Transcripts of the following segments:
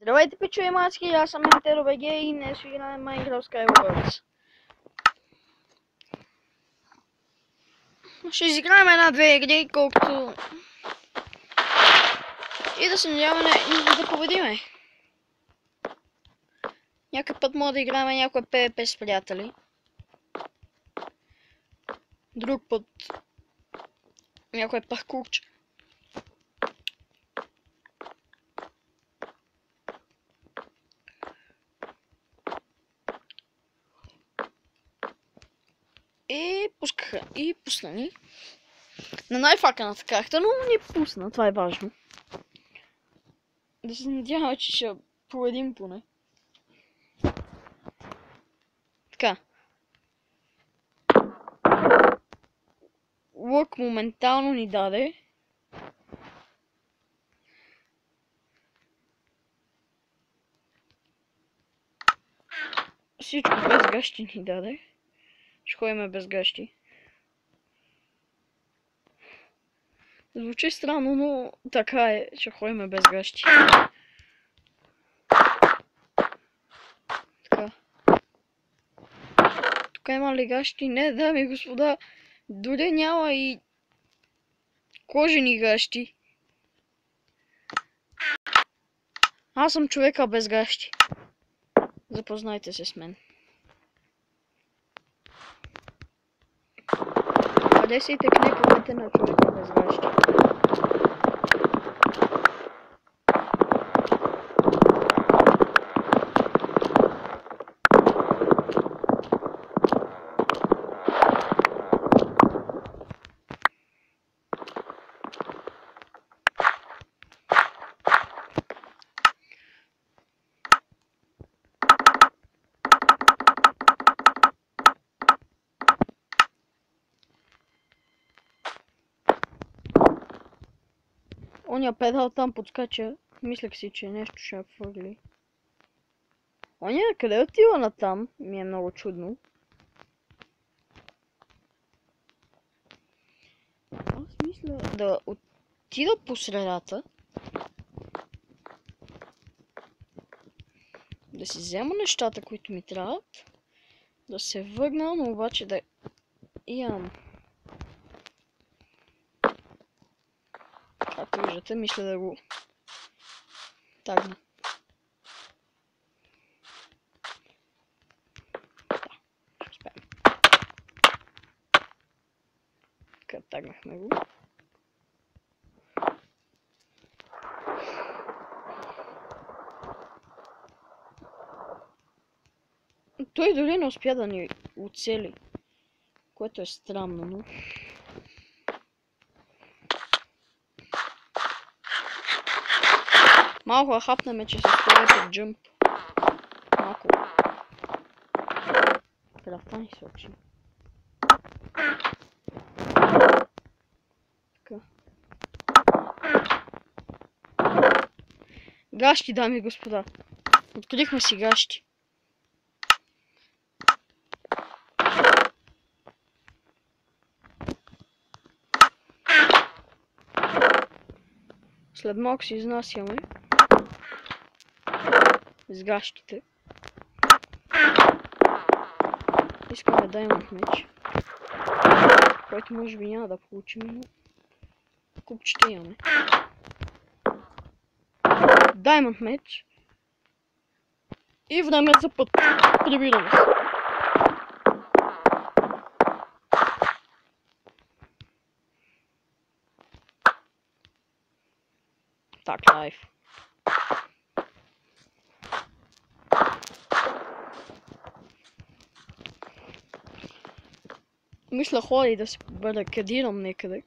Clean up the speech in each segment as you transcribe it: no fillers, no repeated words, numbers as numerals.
Здравейте, пичове и мацки, аз съм МТРБГ и днес ще играем Minecraft Skywars. Ще изиграем една-две игри, колкото... И да се надяваме да победиме. Някой път мога да играем някой PvP с приятели. Друг път... някой паркурче. И пусна ни. На най-факаната карта, но ни пусна, това е важно. Да се надяваме, че ще победим поне. Така. Лък моментално ни даде. Всичко без гащи ни даде. Ще ходим без гащи. Звучи странно, но така е. Ще ходим без гащи. Така. Тук има ли гащи? Не, дами и господа. Дори няма и кожени гащи. Аз съм човека без гащи. Запознайте се с мен. Къде са и те клиповете на човека без гащи? Оня педал там подскача. Мислех си, че нещо ще хвърли. Оня къде отива на там? Ми е много чудно. Аз мисля да отида по средата. Да си взема нещата, които ми трябват. Да се върна, но обаче да имам. Както виждате, мисля да го тагна. Да, ще успеем. Така, тагнахме го. Той дори не успя да ни оцели. Което е странно, но... Малко хапнаме, че се стои под джъмп. Малко. Кръвта ни се очи. Така. Гащи, дами и господа. Открихме си гащи. След малко си изнасяме с гащите. Искаме Diamond меч, който може би няма да получим, но купчета имаме. Diamond меч и време за път. Прибираме се. Так, лайф. Мисля ходи да се барикадирам некъде.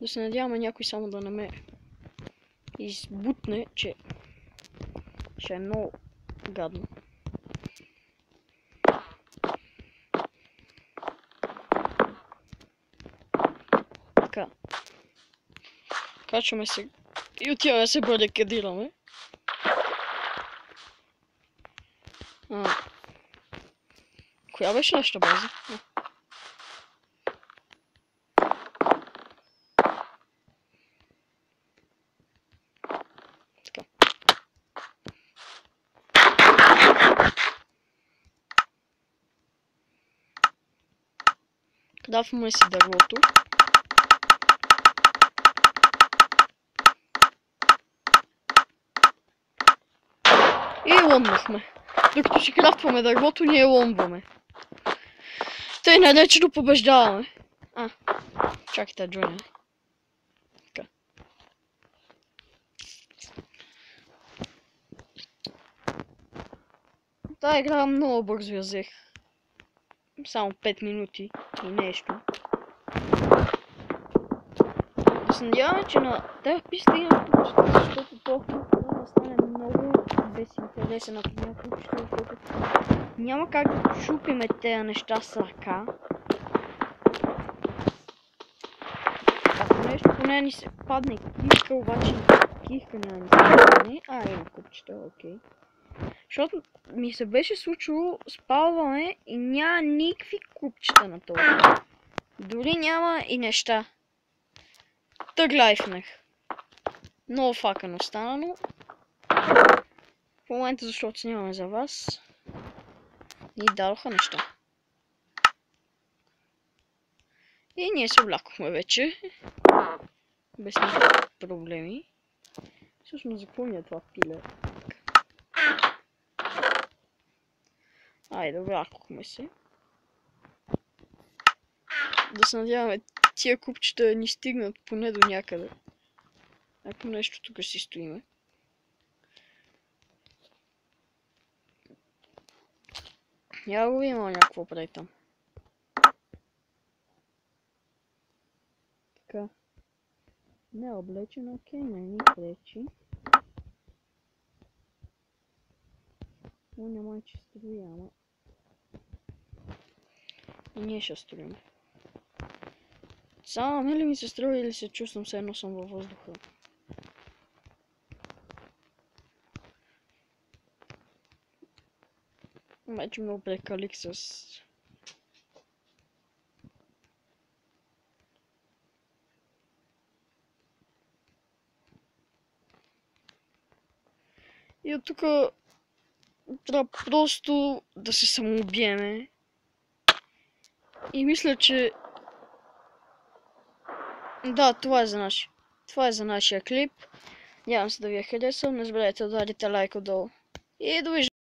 Да се надяваме някой само да не ме избутне, че ще е много гадно. Така. Качваме се и отиваме да се барикадираме. Коя беше нашата база? Дафваме си дървото. И ломнахме. Докато си крафтваме дървото, ние ломваме. Тъй наречено побеждаваме. Чакайте, Джоня. Така. Тая игра много бързо я взех. Само 5 минути и нещо. Да се надяваме, че на тази писта има купчета, защото този клип трябва да стане много безинтересен, ако няма купчета, защото няма как да чупиме тези неща с ръка. Ако нещо поне ни се падне кишка, обаче кишка няма ни се падне. Има купчета, окей. Защото ми се беше случило, спалваме и няма никакви купчета на това. Дори няма и неща. Тъглайфнах. Много факано станало. В момента, защото снимаме за вас, ни дадоха неща. И ние се облякохме вече. Без никакви проблеми. Всъщност, за какво ми е това пиле? Айде, облякохме се. Да се надяваме тия купчета ни стигнат поне до някъде. Ако нещо тук си стоиме. Я го има някакво прави там. Така. Не е облечен, окей, не ни пречи. Но няма че строи, ама. И ние ще строим. Само ми ли ми се строи или се чувствам все едно съм във въздуха? Вече много прекалих с... И от тук трябва просто да се самоубиеме. И мисля, че... Да, това е за нашия клип. Надявам се да ви е харесал. Не забравяйте да дадете лайк отдолу. И довиждане!